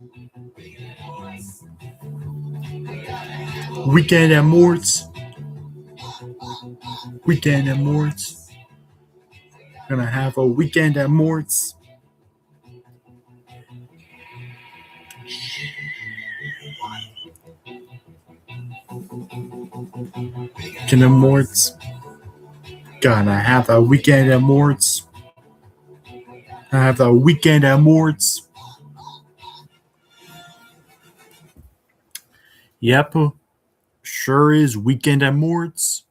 Weekend at Mort's. Weekend at Mort's. Gonna have a weekend at Mort's. Weekend at Mort's. Gonna have a weekend at Mort's. I have the weekend at Mort's. Yep, sure is weekend at Mort's.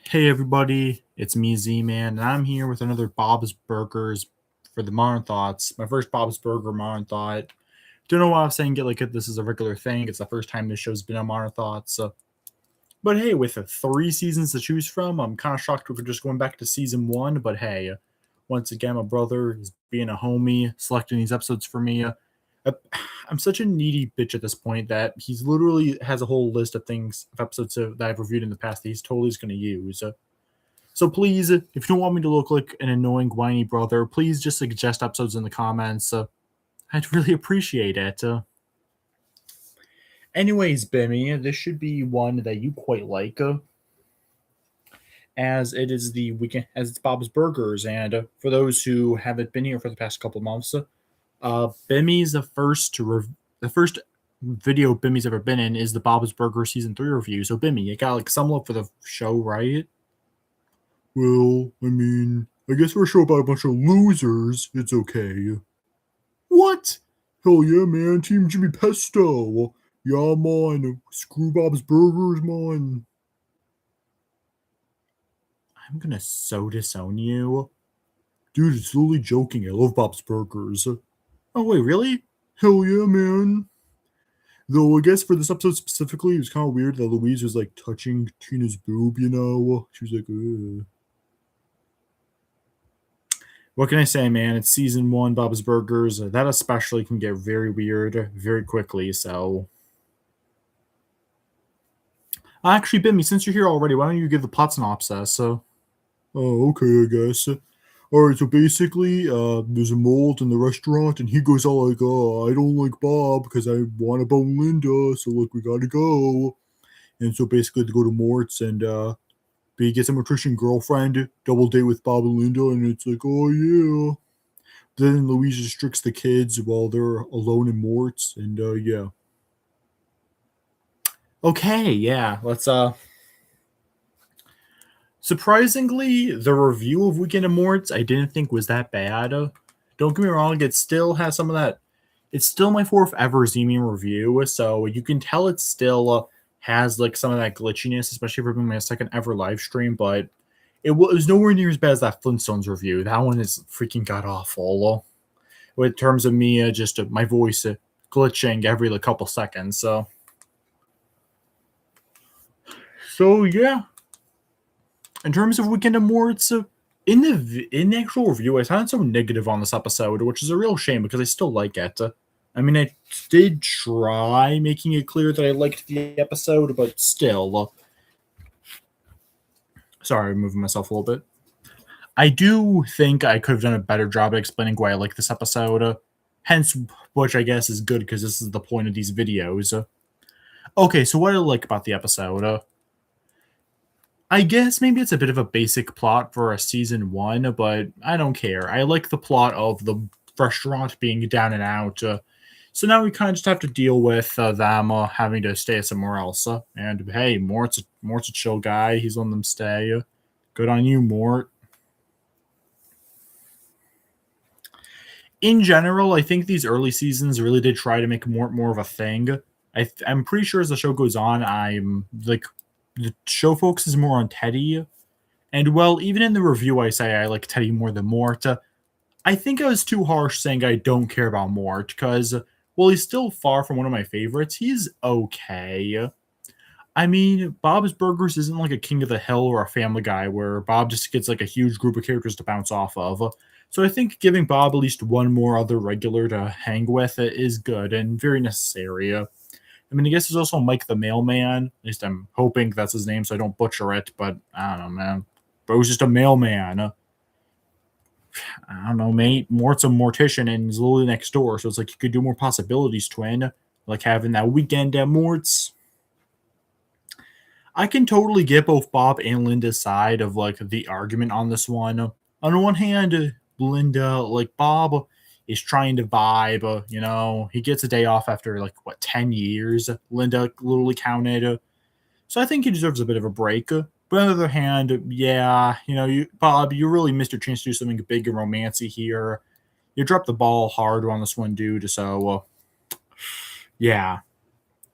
Hey everybody, it's me Z-Man, and I'm here with another Bob's Burgers for the Modern Thoughts. My first Bob's Burger Modern Thought. Don't know why I'm saying it like this is a regular thing. It's the first time this show's been on Modern Thoughts. But hey, with 3 seasons to choose from, I'm kind of shocked we're just going back to season 1. But hey, once again, my brother is being a homie, selecting these episodes for me. I'm such a needy bitch at this point that he's literally has a whole list of episodes that I've reviewed in the past that he's totally going to use. So please, if you don't want me to look like an annoying, whiny brother, please just suggest episodes in the comments. I'd really appreciate it. Anyways, Bimmy, this should be one that you quite like, as it is the weekend, as it's Bob's Burgers, and for those who haven't been here for the past couple months, Bimmy's the first video Bimmy's ever been in is the Bob's Burger season 3 review. So Bimmy, you got like some love for the show, right? Well, I mean, I guess we're a show about a bunch of losers. It's okay. What? Hell yeah, man! Team Jimmy Pesto. Yeah, man. Screw Bob's Burgers, man. I'm gonna so disown you. Dude, it's totally joking. I love Bob's Burgers. Oh, wait, really? Hell yeah, man. Though, I guess for this episode specifically, it was kind of weird that Louise was, like, touching Tina's boob, you know? She was like, ugh. What can I say, man? It's season 1, Bob's Burgers. That especially can get very weird very quickly, so... Actually, Bimmy, since you're here already, why don't you give the plot synopsis? Oh, okay, I guess. Alright, so basically, there's a mold in the restaurant, and he goes all like, oh, I don't like Bob because I want to bone Linda, so, like, we gotta go. And so basically they go to Mort's, and he gets a nutrition girlfriend, double date with Bob and Linda, and it's like, oh, yeah. Then Louise just tricks the kids while they're alone in Mort's, and, yeah. Okay, yeah, let's, surprisingly, the review of Weekend at Mort's I didn't think was that bad. Don't get me wrong, it still has some of that. It's still my 4th ever Z-Man review, so you can tell it still has like some of that glitchiness, especially for being my 2nd ever live stream, but it was nowhere near as bad as that Flintstones review. That one is freaking god-awful. In terms of me, just my voice glitching every like, couple seconds, so yeah. In terms of Weekend at Mort's, in the actual review, I sounded so negative on this episode, which is a real shame because I still like it. I mean, I did try making it clear that I liked the episode, but still. Sorry, I'm moving myself a little bit. I do think I could have done a better job at explaining why I like this episode. Hence, which I guess is good because this is the point of these videos. Okay, so what I like about the episode... I guess maybe it's a bit of a basic plot for a season 1, but I don't care. I like the plot of the restaurant being down and out. So now we kind of just have to deal with them having to stay somewhere else. And hey, Mort's a chill guy. He's letting them stay. Good on you, Mort. In general, I think these early seasons really did try to make Mort more of a thing. I'm pretty sure as the show goes on, I'm like... The show focuses more on Teddy. And, well, even in the review I say I like Teddy more than Mort. I think I was too harsh saying I don't care about Mort because, well, he's still far from one of my favorites. He's okay. I mean, Bob's Burgers isn't like a King of the Hill or a Family Guy where Bob just gets like a huge group of characters to bounce off of. So I think giving Bob at least one more other regular to hang with is good and very necessary. I mean, I guess there's also Mike the Mailman. At least I'm hoping that's his name so I don't butcher it, but I don't know, man. Bro's just a mailman. I don't know, mate. Mort's a mortician and is literally next door, so it's like you could do more possibilities, twin. Like having that weekend at Mort's. I can totally get both Bob and Linda's side of like the argument on this one. On the one hand, Linda, like Bob, is trying to vibe. He gets a day off after like what 10 years. Linda literally counted, so I think he deserves a bit of a break. But on the other hand, yeah, Bob, you really missed your chance to do something big and romancy here. You dropped the ball hard on this one, dude. So yeah.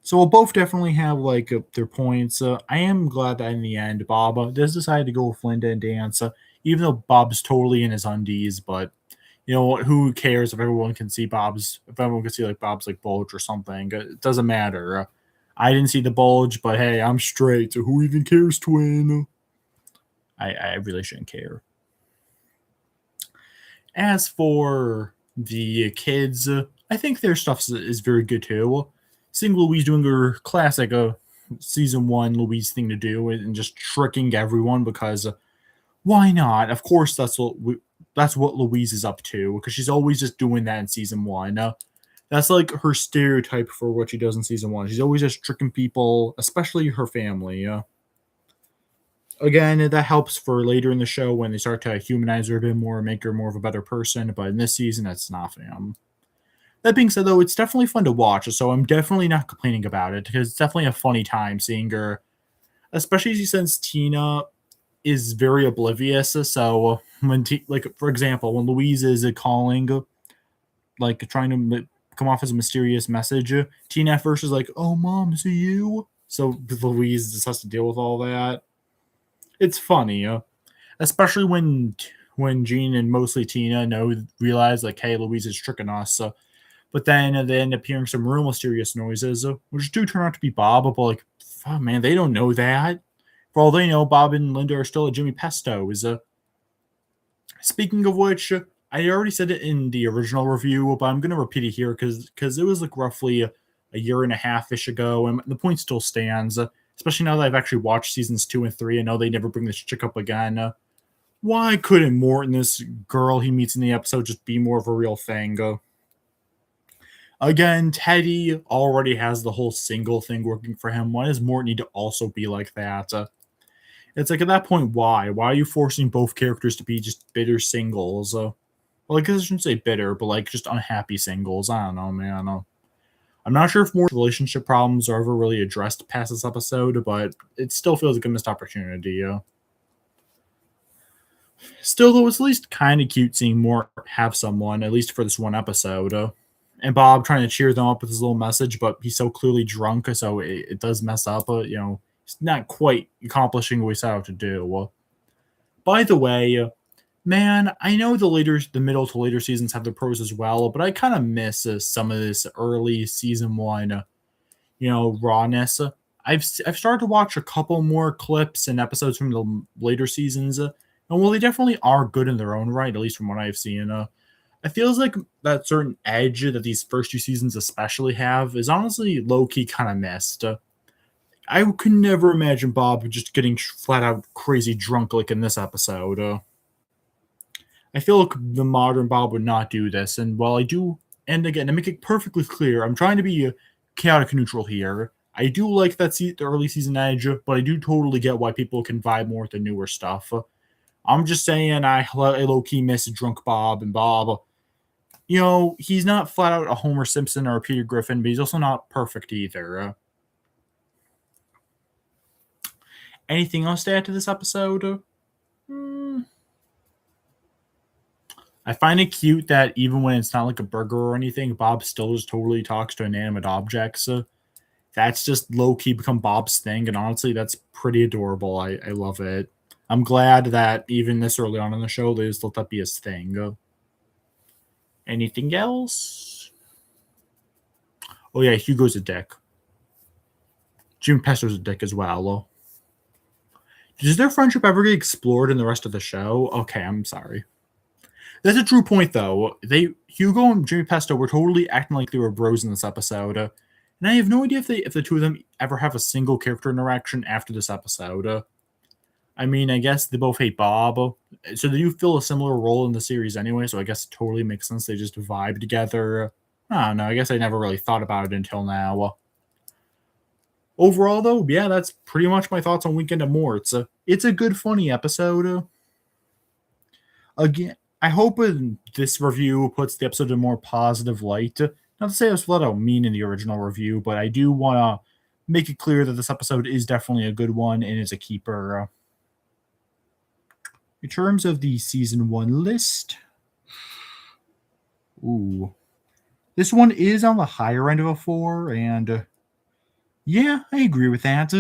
So we'll both definitely have like their points. I am glad that in the end, Bob does decide to go with Linda and dance, even though Bob's totally in his undies. But you know what? Who cares if everyone can see if everyone can see like Bob's like bulge or something? It doesn't matter. I didn't see the bulge, but hey, I'm straight. So who even cares, twin? I really shouldn't care. As for the kids, I think their stuff is very good too. Seeing Louise doing her classic season one Louise thing to do and just tricking everyone because why not? Of course, that's what Louise is up to because she's always just doing that in season one. That's like her stereotype for what she does in season one. She's always just tricking people, especially her family. Again, that helps for later in the show when they start to humanize her a bit more, make her more of a better person. But in this season, that's not fam. That being said, though, it's definitely fun to watch, so I'm definitely not complaining about it because it's definitely a funny time seeing her, especially since Tina is very oblivious. So when, like for example, when Louise is calling, like trying to come off as a mysterious message, Tina at first is like, "Oh, mom, is it you?" So Louise just has to deal with all that. It's funny, especially when Jean and mostly Tina realize like, "Hey, Louise is tricking us." But then they end up hearing some real mysterious noises, which do turn out to be Bob. But like, oh man, they don't know that. For all they know, Bob and Linda are still at Jimmy Pesto's. Speaking of which, I already said it in the original review, but I'm gonna repeat it here because it was like roughly a year and a half ish ago, and the point still stands. Especially now that I've actually watched seasons 2 and 3, I know they never bring this chick up again. Why couldn't Mort and this girl he meets in the episode just be more of a real thing? Again, Teddy already has the whole single thing working for him. Why does Mort need to also be like that? It's like at that point, why? Why are you forcing both characters to be just bitter singles? Well, I guess I shouldn't say bitter, but like just unhappy singles. I don't know, man. I'm not sure if Mort's relationship problems are ever really addressed past this episode, but it still feels like a missed opportunity. Still, though, it's at least kind of cute seeing Mort have someone, at least for this one episode. And Bob trying to cheer them up with his little message, but he's so clearly drunk, so it does mess up. He's not quite accomplishing what he set out to do. By the way, man, I know the middle to later seasons have their pros as well, but I kind of miss some of this early season one, rawness. I've started to watch a couple more clips and episodes from the later seasons, and while they definitely are good in their own right, at least from what I've seen, it feels like that certain edge that these first two seasons especially have is honestly low-key kind of missed. I could never imagine Bob just getting flat out crazy drunk like in this episode. I feel like the modern Bob would not do this, and while I do, and again, to make it perfectly clear, I'm trying to be chaotic neutral here. I do like the early season edge, but I do totally get why people can vibe more with the newer stuff. I'm just saying I low-key miss drunk Bob, and Bob, he's not flat out a Homer Simpson or a Peter Griffin, but he's also not perfect either. Anything else to add to this episode? I find it cute that even when it's not like a burger or anything, Bob still just totally talks to inanimate objects. That's just low-key become Bob's thing, and honestly, that's pretty adorable. I love it. I'm glad that even this early on in the show, they just let that be his thing. Anything else? Oh yeah, Hugo's a dick. Jimmy Pesto's a dick as well. Does their friendship ever get explored in the rest of the show? Okay, I'm sorry. That's a true point, though. Hugo and Jimmy Pesto were totally acting like they were bros in this episode, and I have no idea if the two of them ever have a single character interaction after this episode. I mean, I guess they both hate Bob. So they do fill a similar role in the series anyway, so I guess it totally makes sense they just vibe together. I don't know. I guess I never really thought about it until now. Overall, though, yeah, that's pretty much my thoughts on Weekend at More. It's a good, funny episode. Again, I hope this review puts the episode in a more positive light. Not to say I was flat out mean in the original review, but I do want to make it clear that this episode is definitely a good one and is a keeper. In terms of the season 1 list, this one is on the higher end of a 4, and yeah, I agree with that.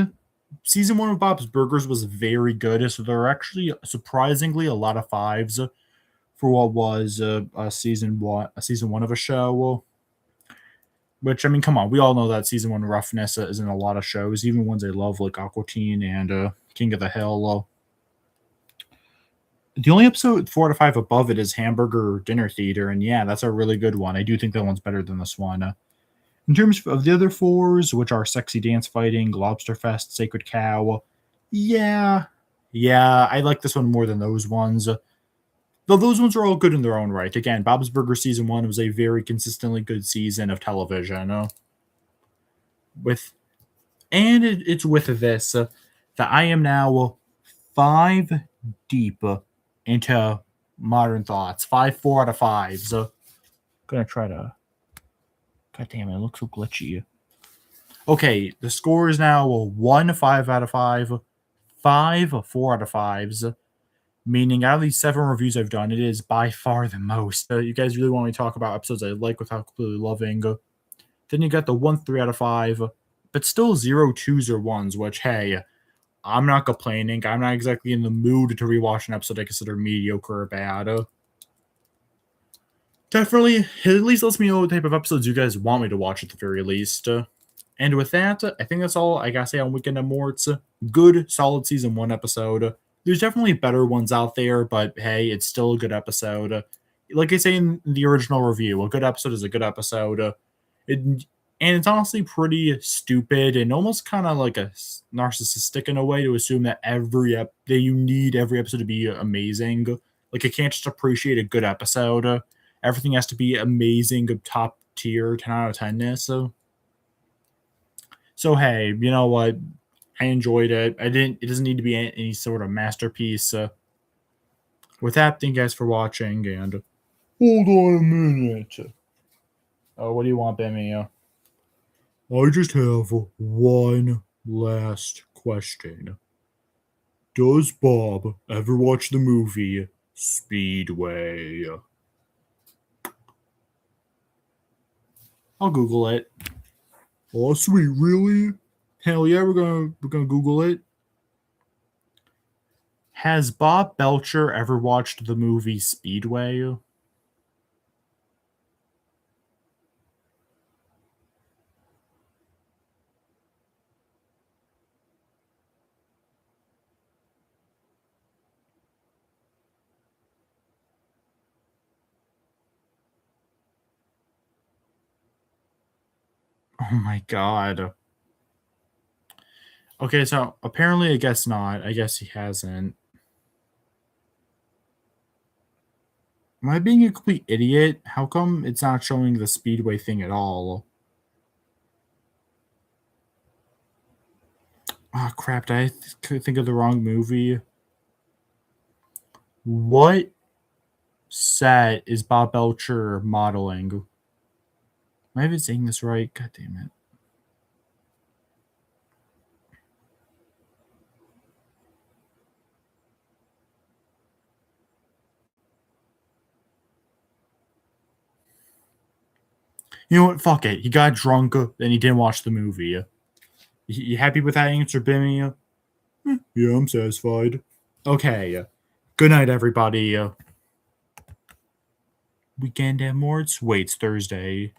Season 1 of Bob's Burgers was very good, so there are actually surprisingly a lot of 5s for what was a season 1 of a show. Which, I mean, come on, we all know that season 1 roughness is in a lot of shows, even ones I love like Aqua Teen and King of the Hill. The only episode 4 out of 5 above it is Hamburger Dinner Theater, and yeah, that's a really good one. I do think that one's better than this one. In terms of the other 4s, which are Sexy Dance Fighting, Lobster Fest, Sacred Cow, yeah, I like this one more than those ones. Though those ones are all good in their own right. Again, Bob's Burger season 1 was a very consistently good season of television. It's with this that I am now 5 deep into Modern Thoughts. 4 out of 5. So gonna try to. God damn it! It looks so glitchy. Okay, the score is now 1 5 out of 5, 5 4 out of 5s. Meaning, out of these 7 reviews I've done, it is by far the most. You guys really want me to talk about episodes I like without completely loving. Then you got the 1 3 out of 5, but still 0 2s or 1s, which, hey, I'm not complaining. I'm not exactly in the mood to rewatch an episode I consider mediocre or bad. Definitely, it at least lets me know what type of episodes you guys want me to watch at the very least. And with that, I think that's all I gotta say on Weekend at Mort's. Good, solid season 1 episode. There's definitely better ones out there, but hey, it's still a good episode. Like I say in the original review, a good episode is a good episode. And it's honestly pretty stupid and almost kind of like a narcissistic in a way to assume that that you need every episode to be amazing. Like, you can't just appreciate a good episode. Everything has to be amazing, top tier, 10 out of 10-ness. So hey, you know what? I enjoyed it. It doesn't need to be any sort of masterpiece. With that, thank you guys for watching, and hold on a minute. Oh, what do you want, Bimmy? I just have one last question. Does Bob ever watch the movie Speedway? I'll Google it. Oh, sweet, really? Hell yeah, we're gonna Google it. Has Bob Belcher ever watched the movie Speedway? Oh my god. Okay, so apparently I guess not. I guess he hasn't. Am I being a complete idiot? How come it's not showing the Speedway thing at all? Ah, crap. Did I think of the wrong movie? What set is Bob Belcher modeling? Am I even saying this right? God damn it. You know what? Fuck it. He got drunk and he didn't watch the movie. You happy with that answer, Bimmy? Yeah, I'm satisfied. Okay. Good night, everybody. Weekend at Mort's. Wait, it's Thursday.